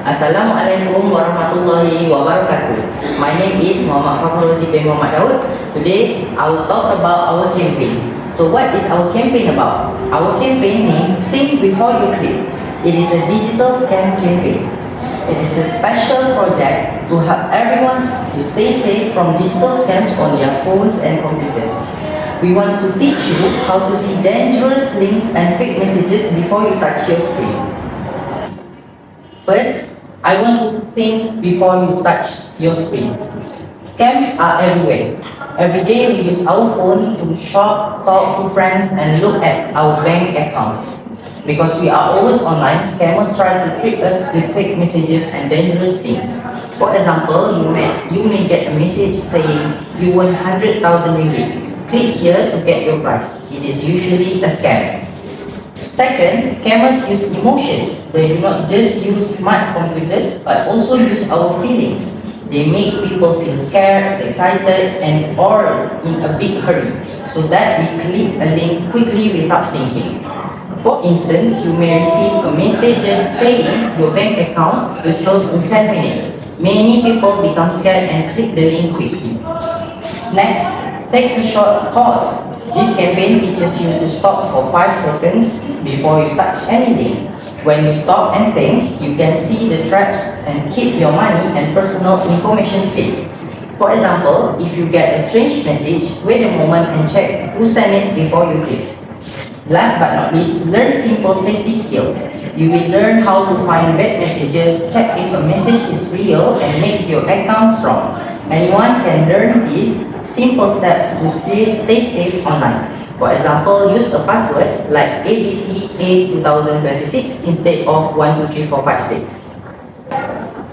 Assalamualaikum warahmatullahi wabarakatuh. My name is Muhammad Fakhruzi bin Muhammad Daud. Today, I will talk about our campaign. So what is our campaign about? Our campaign name, Think Before You Click. It is a digital scam campaign. It is a special project to help everyone to stay safe from digital scams on their phones and computers. We want to teach you how to see dangerous links and fake messages before you touch your screen. First, I want you to think before you touch your screen. Scams are everywhere. Every day we use our phone to shop, talk to friends, and look at our bank accounts. Because we are always online, scammers try to trick us with fake messages and dangerous links. For example, you may get a message saying you won 100,000 ringgit. Click here to get your prize. It is usually a scam. Second, scammers use emotions. They do not just use smart computers but also use our feelings. They make people feel scared, excited, and or in a big hurry so that we click a link quickly without thinking. For instance, you may receive a message saying your bank account will close in 10 minutes. Many people become scared and click the link quickly. Next, take a short pause. This campaign teaches you to stop for 5 seconds before you touch anything. When you stop and think, you can see the traps and keep your money and personal information safe. For example, if you get a strange message, wait a moment and check who sent it before you click. Last but not least, learn simple safety skills. You will learn how to find bad messages, check if a message is real, and make your account strong. Anyone can learn these simple steps to stay safe online. For example, use a password like ABCA2026 instead of 123456.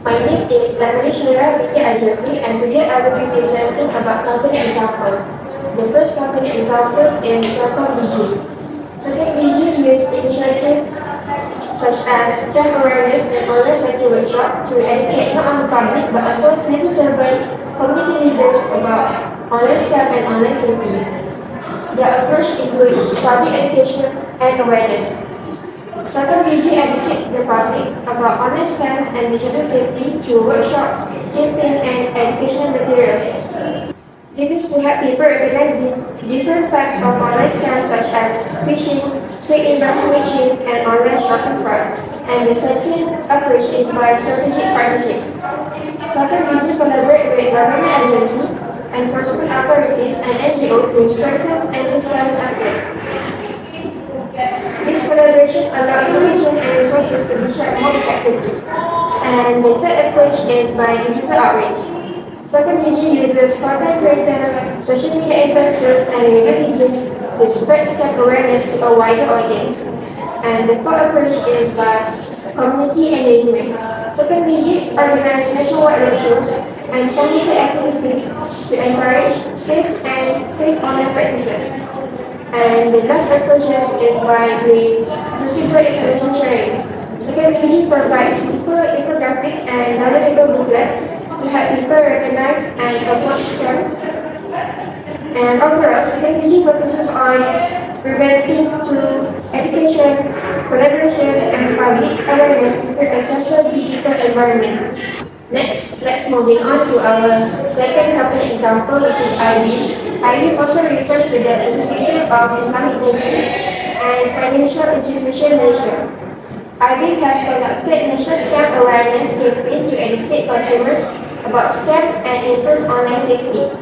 My name is Emily Shira Binti Ajafri, and today I will be presenting about company examples. The first company example is Telkom Digi. Telkom Digi used initiatives such as scam awareness and online safety workshop to educate not only public but also civil servant community leaders about online scam and online safety. Their approach includes public education and awareness. Telkom Digi educates the public about online scams and digital safety through workshops, campaign, and educational materials. This is to help people recognize different types of online scams such as phishing, fake impersonation, and online shopping fraud. And the second approach is by strategic partnership. Telkom Digi collaborate with government agencies, enforcement authorities, and NGO to strengthen anti-scam efforts. This collaboration allows information and resources to be shared more effectively. And the third approach is by digital outreach. Telkom Digi uses content creators, social media influencers, and radio DJs to spread scam awareness to a wider audience. And the fourth approach is by community engagement. Telkom Digi organizes nationwide roadshows and community activities to encourage safe online practices. And the last approach is by the accessible information sharing. Telkom Digi provides simple infographic and downloadable booklets to help people recognize and avoid scams. And overall, Telkom Digi focuses on preventing to education, collaboration, and public awareness to create a central digital environment. Next, let's moving on to our second company example, which is IB. IB also refers to the Association of Islamic Banking and Financial Institution Malaysia. IB has conducted national scam awareness campaign to educate consumers about scam and improve online safety.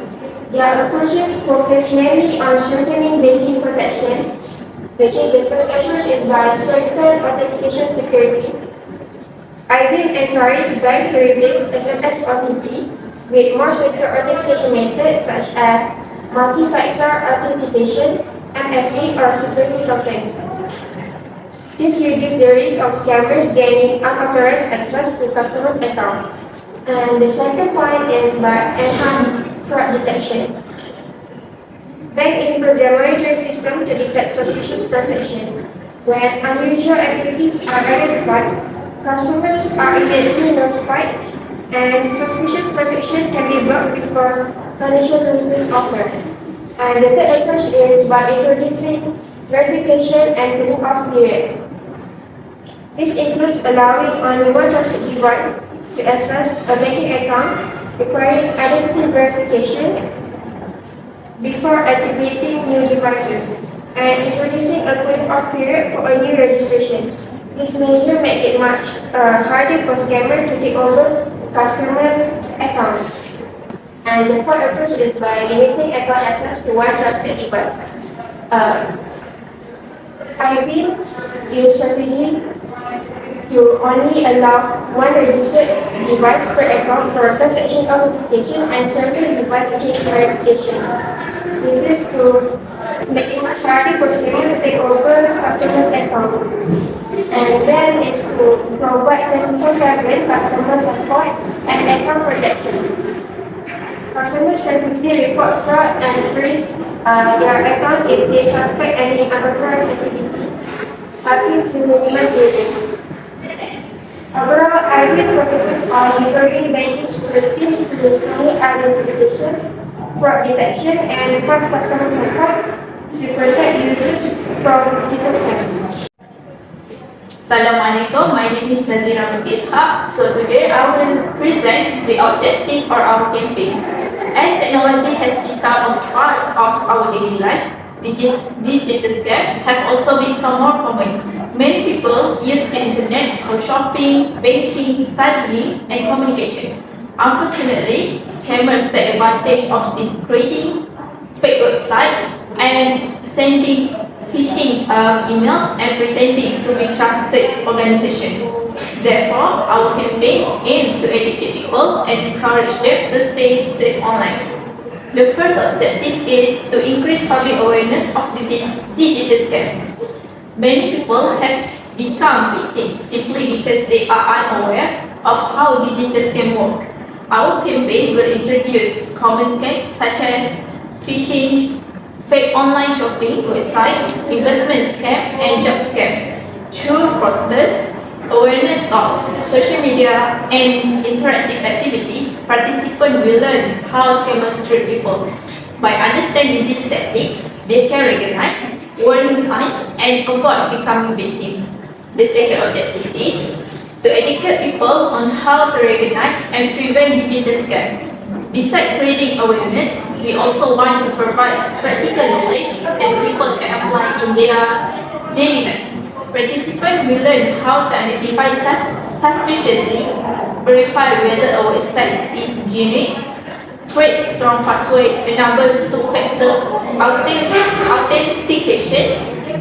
Their approaches focus mainly on strengthening banking protection, which is the first approach is by strengthening authentication security. IB encourages bank to replace SMS OTP with more secure authentication methods such as multi-factor authentication, MFA, or security tokens. This reduces the risk of scammers gaining unauthorized access to customers' accounts. And the second point is by enhanced fraud detection. Banks improve their monitoring system to detect suspicious transactions. When unusual activities are identified, customers are immediately notified, and suspicious transactions can be blocked before financial losses occur. And the third approach is by introducing verification and cooling off periods. This includes allowing only one trusted device to access a banking account, requiring identity verification before activating new devices, and introducing a cooling off period for a new registration. This measure makes it much harder for scammers to take over customers' accounts. And the fourth approach is by limiting account access to one trusted device. Uh, I will use strategy to only allow one registered device per account for transaction authentication and certain device change verification. This is to make it much harder for scammers to take over customers' account. And then it's to provide 24/7 customer support and account protection. Customers can quickly report fraud and freeze their account if they suspect any unauthorized activity, helping to minimize usage. Overall, IBM focuses on improving banking security through strong identification, fraud detection, and fast customer support to protect users from digital scams. Assalamualaikum, my name is Nazira Binti Ishaq. So today I will present the objective of our campaign. As technology has become a part of our daily life, digital scams have also become more common. Many people use the internet for shopping, banking, studying, and communication. Unfortunately, scammers take advantage of this, creating fake websites and sending phishing emails and pretending to be trusted organization. Therefore, our campaign aims to educate people and encourage them to stay safe online. The first objective is to increase public awareness of the digital scams. Many people have become victims simply because they are unaware of how digital scams work. Our campaign will introduce common scams such as phishing, fake online shopping website, investment scam, and job scam. Through process, awareness talks, social media, and interactive activities, participants will learn how scammers treat people. By understanding these tactics, they can recognize warning signs and avoid becoming victims. The second objective is to educate people on how to recognize and prevent digital scams. Besides creating awareness, we also want to provide practical knowledge that people can apply in their daily life. Participants will learn how to identify suspiciously, verify whether a website is genuine, create strong password, enable two-factor authentication,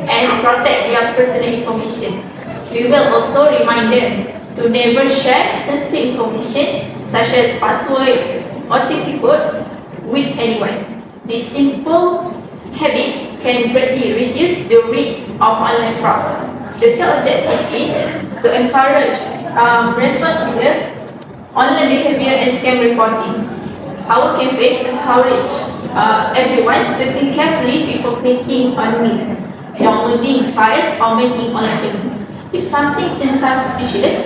and protect their personal information. We will also remind them to never share sensitive information such as password, OTP codes with anyone. These simple habits can greatly reduce the risk of online fraud. The third objective is to encourage responsible online behavior and scam reporting. Our campaign encourages everyone to think carefully before clicking on links, downloading files, or making online payments. If something seems suspicious,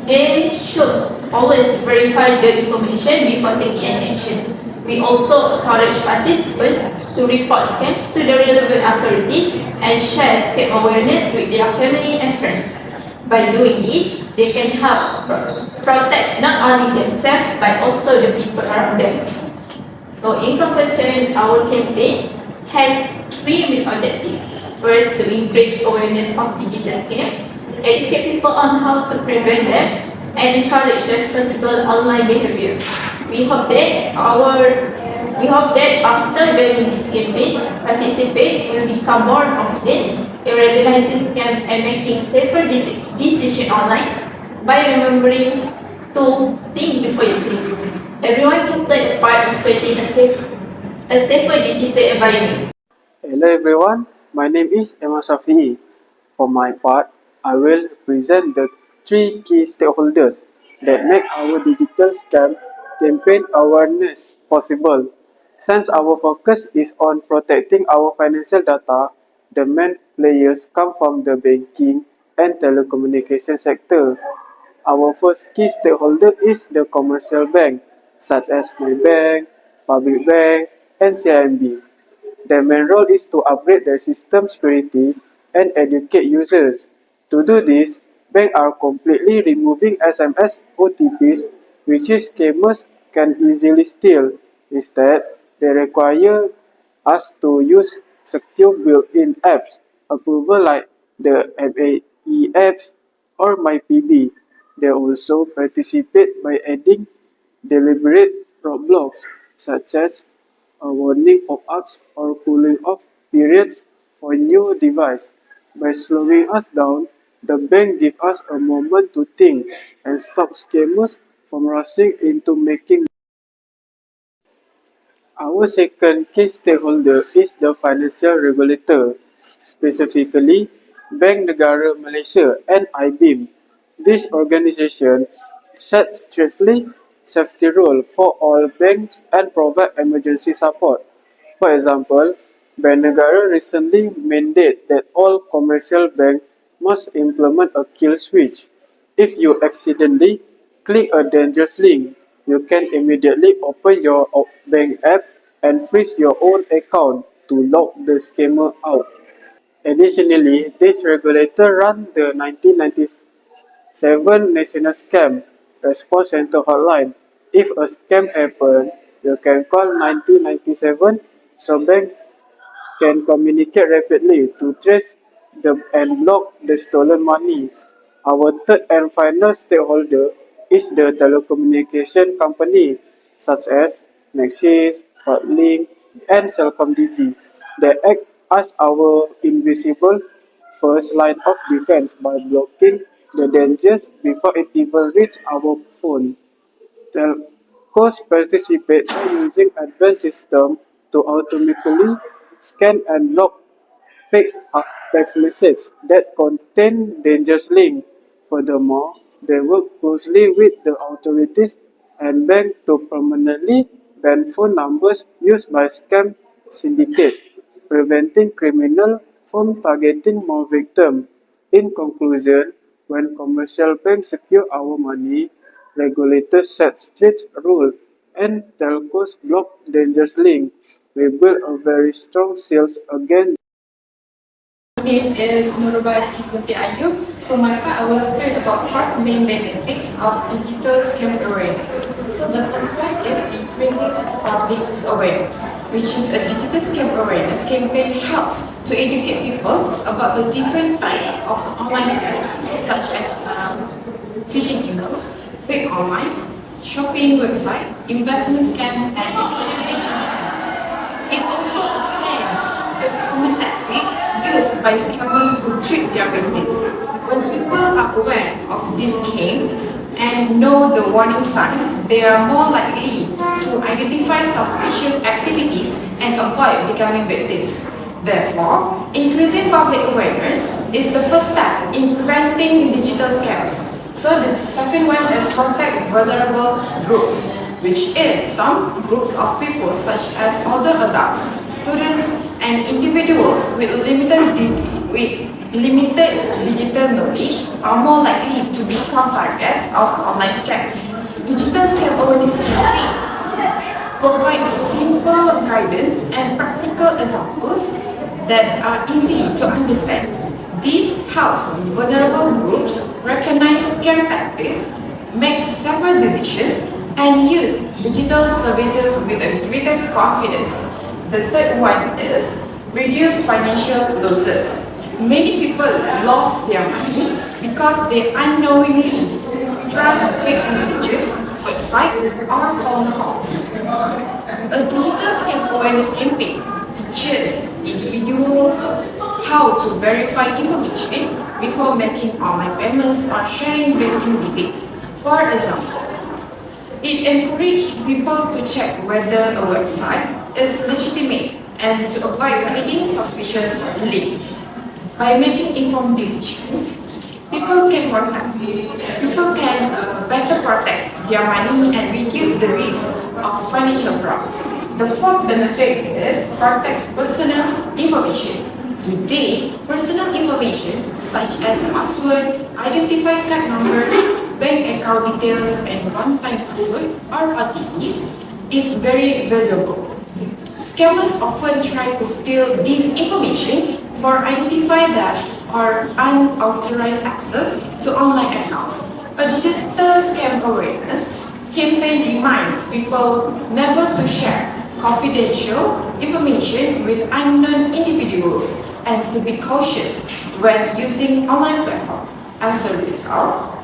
they should always verify the information before taking any action. We also encourage participants to report scams to the relevant authorities and share scam awareness with their family and friends. By doing this, they can help protect not only themselves but also the people around them. So in conclusion, our campaign has three main objectives. First, to increase awareness of digital scams, educate people on how to prevent them, and encourage responsible online behavior. We hope that after joining this campaign, participants will become more confident in recognizing scams and making safer decisions online by remembering to think before you click. Everyone can play a part in creating a safer digital environment. Hello everyone, my name is Emma Shafi'i. For my part, I will present the three key stakeholders that make our digital scam campaign awareness possible. Since our focus is on protecting our financial data, the main players come from the banking and telecommunication sector. Our first key stakeholder is the commercial bank, such as Maybank, Public Bank, and CIMB. Their main role is to upgrade their system security and educate users. To do this, banks are completely removing SMS OTPs, which is scammers can easily steal. Instead, they require us to use secure built-in apps, approval like the MAE apps or MyPB. They also participate by adding deliberate roadblocks such as warning pop-ups or cooling off periods for new device. By slowing us down, the bank gives us a moment to think and stop scammers from rushing into making. Our second key stakeholder is the financial regulator, specifically Bank Negara Malaysia and IBIM. This organization sets strictly safety rules for all banks and provide emergency support. For example, Bank Negara recently mandated that all commercial banks must implement a kill switch. If you accidentally click a dangerous link, you can immediately open your bank app and freeze your own account to lock the scammer out. Additionally, this regulator runs the 1997 National Scam Response Center hotline. If a scam happens, you can call 1997 so bank can communicate rapidly to trace and block the stolen money. Our third and final stakeholder is the telecommunication company such as Maxis, Hotlink, and CelcomDigi. They act as our invisible first line of defense by blocking the dangers before it even reaches our phone. Telcos participate by using advanced systems to automatically scan and block fake text messages that contain dangerous links. Furthermore, they work closely with the authorities and banks to permanently ban phone numbers used by scam syndicates, preventing criminals from targeting more victims. In conclusion, when commercial banks secure our money, regulators set strict rules, and telcos block dangerous links, we build a very strong shield against. My name is Nurul Kismati Ayub. So my part, I will explain about 5 main benefits of digital scam awareness. So the first one is increasing public awareness, which is a digital scam awareness campaign helps to educate people about the different types of online scams, such as phishing emails, fake online, shopping website, investment scams, and impersonation scams. It also explains the common tactics used by scammers to trick their victims. When people are aware of these schemes and know the warning signs, they are more likely to identify suspicious activities and avoid becoming victims. Therefore, increasing public awareness is the first step in preventing digital scams. So the second one is protect vulnerable groups, which is some groups of people such as older adults, students, and individuals with limited digital knowledge are more likely to become targets of online scams. Digital scam awareness campaign provides simple guidance and practical examples that are easy to understand. This helps vulnerable groups recognize scam tactics, make several decisions, and use digital services with a greater confidence. The third one is reduce financial losses. Many people lost their money because they unknowingly trust fake messages, website, or phone calls. A digital scam awareness campaign teaches individuals how to verify information before making online payments or sharing banking details. For example, it encourages people to check whether a website is legitimate and to avoid clicking suspicious links. By making informed decisions, people can better protect their money and reduce the risk of financial fraud. The fourth benefit is protects personal information. Today, personal information such as password, identify card numbers, bank account details, and one-time password or OTPs is very valuable. Scammers often try to steal this information for identify that or unauthorized access to online accounts. A digital scam awareness campaign reminds people never to share confidential information with unknown individuals and to be cautious when using online platforms. As a result,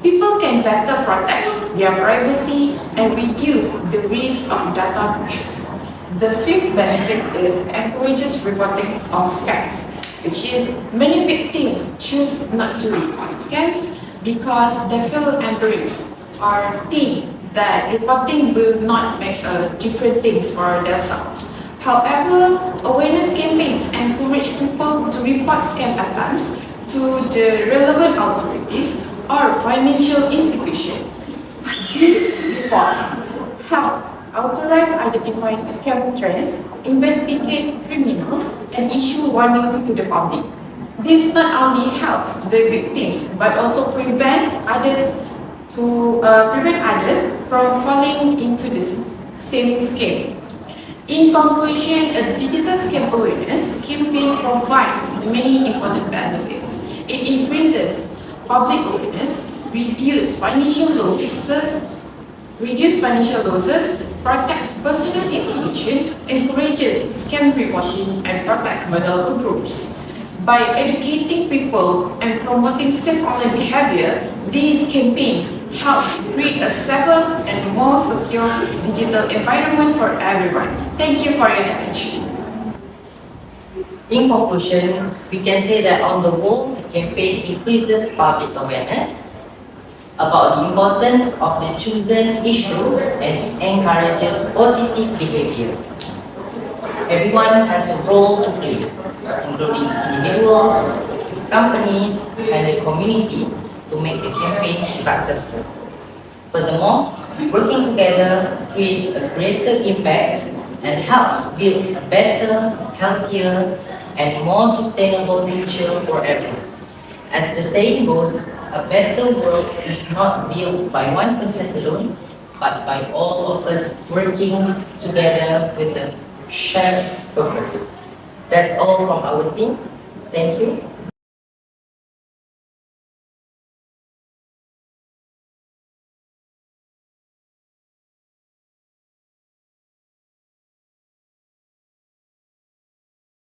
people can better protect their privacy and reduce the risk of data breaches. The fifth benefit is encourages reporting of scams, which is many victims choose not to report scams because they feel embarrassed or think that reporting will not make a different things for themselves. However, awareness campaigns encourage people to report scam attempts to the relevant authorities or financial institution. These reports help authorize identify scam trends, investigate criminals, and issue warnings to the public. This not only helps the victims but also prevents others from falling into the same scam. In conclusion, a digital scam awareness campaign provides many important benefits. It increases public awareness, reduces financial losses, protects personal information, encourages scam reporting, and protects vulnerable groups. By educating people and promoting safe online behavior, this campaign helps create a safer and more secure digital environment for everyone. Thank you for your attention. In conclusion, we can say that on the whole, the campaign increases public awareness about the importance of the chosen issue and encourages positive behavior. Everyone has a role to play, including individuals, companies, and the community to make the campaign successful. Furthermore, working together creates a greater impact and helps build a better, healthier, and more sustainable future for everyone. As the saying goes, a better world is not built by one person alone, but by all of us working together with a shared purpose. That's all from our team. Thank you.